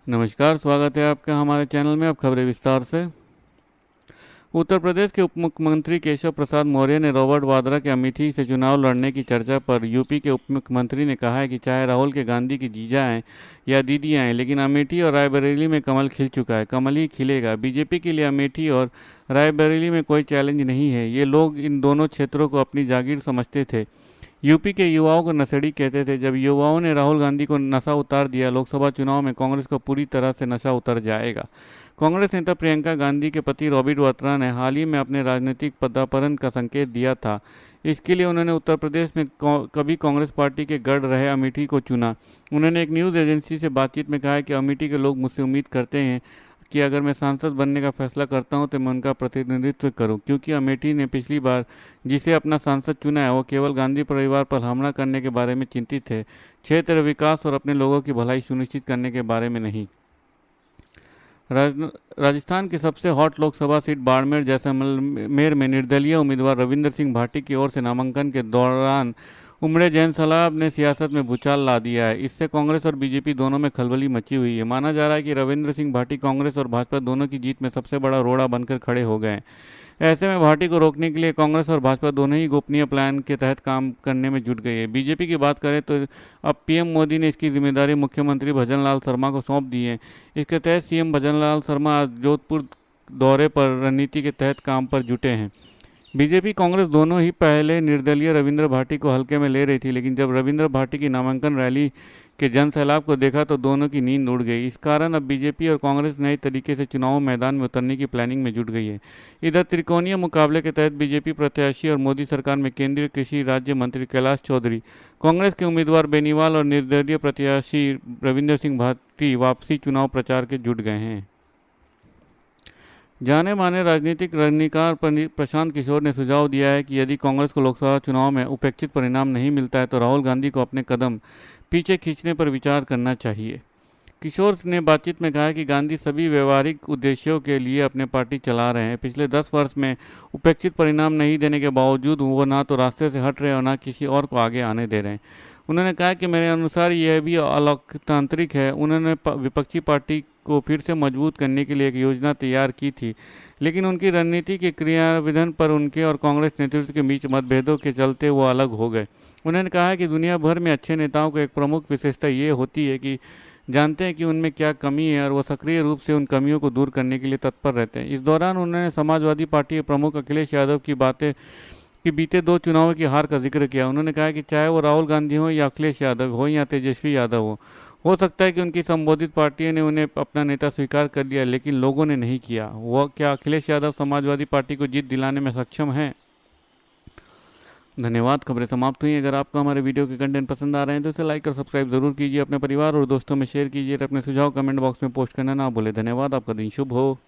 नमस्कार, स्वागत है आपका हमारे चैनल में। अब खबरें विस्तार से। उत्तर प्रदेश के उप मुख्यमंत्री केशव प्रसाद मौर्य ने रॉबर्ट वाड्रा के अमेठी से चुनाव लड़ने की चर्चा पर यूपी के उप मुख्यमंत्री ने कहा है कि चाहे राहुल के गांधी की जीजा आए या दीदी आए, लेकिन अमेठी और रायबरेली में कमल खिल चुका है, कमल ही खिलेगा। बीजेपी के लिए अमेठी और रायबरेली में कोई चैलेंज नहीं है। ये लोग इन दोनों क्षेत्रों को अपनी जागीर समझते थे। यूपी के युवाओं को नशेड़ी कहते थे। जब युवाओं ने राहुल गांधी को नशा उतार दिया, लोकसभा चुनाव में कांग्रेस को पूरी तरह से नशा उतर जाएगा। कांग्रेस नेता प्रियंका गांधी के पति रॉबर्ट वाड्रा ने हाल ही में अपने राजनीतिक पदार्पण का संकेत दिया था। इसके लिए उन्होंने उत्तर प्रदेश में कभी कांग्रेस पार्टी के गढ़ रहे अमेठी को चुना। उन्होंने एक न्यूज़ एजेंसी से बातचीत में कहा कि अमेठी के लोग मुझसे उम्मीद करते हैं कि अगर मैं सांसद बनने का फैसला करता हूं तो मैं उनका प्रतिनिधित्व करूं, क्योंकि अमेठी ने पिछली बार जिसे अपना सांसद चुना है वो केवल गांधी परिवार पर हमला करने के बारे में चिंतित है, क्षेत्र विकास और अपने लोगों की भलाई सुनिश्चित करने के बारे में नहीं। राजस्थान की सबसे हॉट लोकसभा सीट बाड़मेर जैसलमेर में निर्दलीय उम्मीदवार रविंद्र सिंह भाटी की ओर से नामांकन के दौरान उमड़े जैन सलाब ने सियासत में भूचाल ला दिया है। इससे कांग्रेस और बीजेपी दोनों में खलबली मची हुई है। माना जा रहा है कि रविंद्र सिंह भाटी कांग्रेस और भाजपा दोनों की जीत में सबसे बड़ा रोड़ा बनकर खड़े हो गए हैं। ऐसे में भाटी को रोकने के लिए कांग्रेस और भाजपा दोनों ही गोपनीय प्लान के तहत काम करने में जुट गई है। बीजेपी की बात करें तो अब पीएम मोदी ने इसकी जिम्मेदारी मुख्यमंत्री भजन लाल शर्मा को सौंप दी है। इसके तहत सीएम भजन लाल शर्मा आज जोधपुर दौरे पर रणनीति के तहत काम पर जुटे हैं। बीजेपी कांग्रेस दोनों ही पहले निर्दलीय रविंद्र भाटी को हल्के में ले रही थी, लेकिन जब रविंद्र भाटी की नामांकन रैली के जन सैलाब को देखा तो दोनों की नींद उड़ गई। इस कारण अब बीजेपी और कांग्रेस नए तरीके से चुनाव मैदान में उतरने की प्लानिंग में जुट गई है। इधर त्रिकोणीय मुकाबले के तहत बीजेपी प्रत्याशी और मोदी सरकार में केंद्रीय कृषि राज्य मंत्री कैलाश चौधरी, कांग्रेस के उम्मीदवार बेनीवाल और निर्दलीय प्रत्याशी रविंद्र सिंह भाटी वापसी चुनाव प्रचार के जुट गए हैं। जाने माने राजनीतिक रणनीतिकार प्रशांत किशोर ने सुझाव दिया है कि यदि कांग्रेस को लोकसभा चुनाव में अपेक्षित परिणाम नहीं मिलता है तो राहुल गांधी को अपने कदम पीछे खींचने पर विचार करना चाहिए। किशोर ने बातचीत में कहा कि गांधी सभी व्यवहारिक उद्देश्यों के लिए अपने पार्टी चला रहे हैं। पिछले 10 वर्ष में उपेक्षित परिणाम नहीं देने के बावजूद वो ना तो रास्ते से हट रहे और ना किसी और को आगे आने दे रहे हैं। उन्होंने कहा कि मेरे अनुसार यह भी अलोकतांत्रिक है। उन्होंने विपक्षी पार्टी को फिर से मजबूत करने के लिए एक योजना तैयार की थी, लेकिन उनकी रणनीति के क्रियान्वयन पर उनके और कांग्रेस नेतृत्व के बीच मतभेदों के चलते वो अलग हो गए। उन्होंने कहा कि दुनिया भर में अच्छे नेताओं को एक प्रमुख विशेषता ये होती है कि जानते हैं कि उनमें क्या कमी है और वो सक्रिय रूप से उन कमियों को दूर करने के लिए तत्पर रहते हैं। इस दौरान उन्होंने समाजवादी पार्टी के प्रमुख अखिलेश यादव की बातें कि बीते 2 चुनावों की हार का जिक्र किया। उन्होंने कहा कि चाहे वो राहुल गांधी हो या अखिलेश यादव हो या तेजस्वी यादव हो सकता है कि उनकी संबोधित पार्टियों ने उन्हें अपना नेता स्वीकार कर लिया, लेकिन लोगों ने नहीं किया। वो क्या अखिलेश यादव समाजवादी पार्टी को जीत दिलाने में सक्षम हैं? धन्यवाद। खबरें समाप्त हुई। अगर आपको हमारे वीडियो के कंटेंट पसंद आ रहे हैं तो इसे लाइक और सब्सक्राइब जरूर कीजिए। अपने परिवार और दोस्तों में शेयर कीजिए। अपने सुझाव कमेंट बॉक्स में पोस्ट करना ना भूलें। धन्यवाद। आपका दिन शुभ हो।